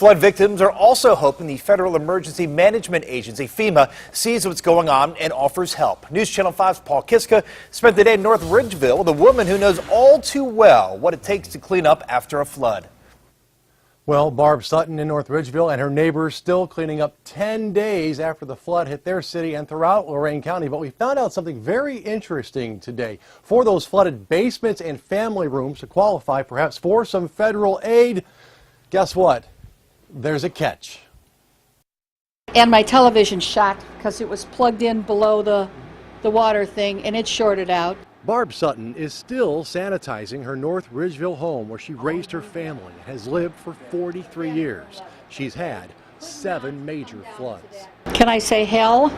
Flood victims are also hoping the Federal Emergency Management Agency, FEMA, sees what's going on and offers help. News Channel 5's Paul Kiska spent the day in North Ridgeville with a woman who knows all too well what it takes to clean up after a flood. Well, Barb Sutton in North Ridgeville and her neighbors still cleaning up 10 days after the flood hit their city and throughout Lorain County. But we found out something very interesting today. For those flooded basements and family rooms to qualify perhaps for some federal aid, guess what? There's a catch. And my television shot because it was plugged in below the water thing and it shorted out. Barb Sutton is still sanitizing her North Ridgeville home where she raised her family and has lived for 43 years. She's had 7 major floods. Can I say hell?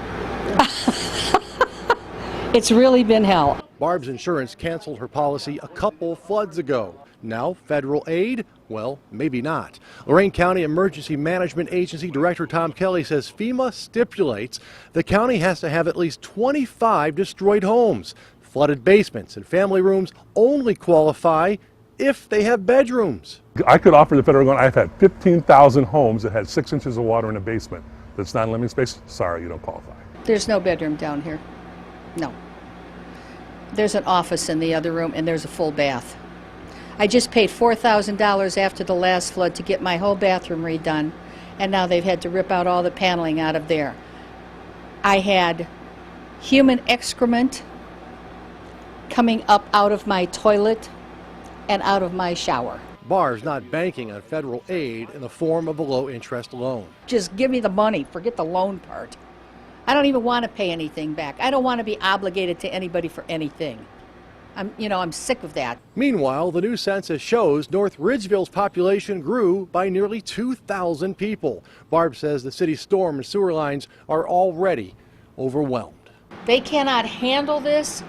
It's really been hell. Barb's insurance canceled her policy a couple floods ago. Now, federal aid? Well, maybe not. Lorain County Emergency Management Agency Director Tom Kelly says FEMA stipulates the county has to have at least 25 destroyed homes. Flooded basements and family rooms only qualify if they have bedrooms. I could offer the federal government, I've had 15,000 homes that had 6 inches of water in a basement. That's not living space. Sorry, you don't qualify. There's no bedroom down here. No. There's an office in the other room and there's a full bath. I just paid $4,000 after the last flood to get my whole bathroom redone, and now they've had to rip out all the paneling out of there. I had human excrement coming up out of my toilet and out of my shower. Barb's not banking on federal aid in the form of a low-interest loan. Just give me the money, forget the loan part. I don't even want to pay anything back. I don't want to be obligated to anybody for anything. I'm sick of that. Meanwhile, the new census shows North Ridgeville's population grew by nearly 2,000 people. Barb says the city's storm and sewer lines are already overwhelmed. They cannot handle this.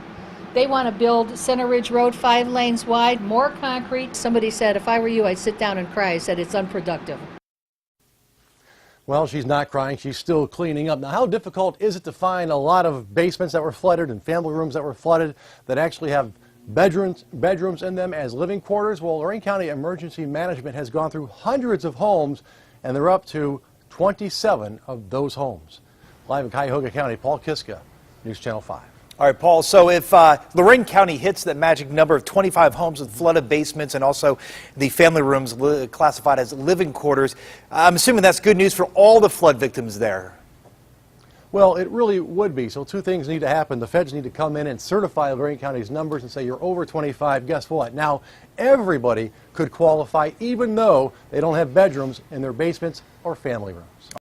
They want to build Center Ridge Road 5 lanes wide, more concrete. Somebody said, if I were you, I'd sit down and cry. I said, it's unproductive. Well, she's not crying. She's still cleaning up. Now, how difficult is it to find a lot of basements that were flooded and family rooms that were flooded that actually have bedrooms in them as living quarters? Well, Lorain County Emergency Management has gone through hundreds of homes, and they're up to 27 of those homes. Live in Cuyahoga County, Paul Kiska, News Channel 5. All right, Paul, so if Lorain County hits that magic number of 25 homes with flooded basements and also the family rooms classified as living quarters, I'm assuming that's good news for all the flood victims there. Well, it really would be. So 2 things need to happen. The feds need to come in and certify Lorain County's numbers and say you're over 25. Guess what? Now everybody could qualify even though they don't have bedrooms in their basements or family rooms.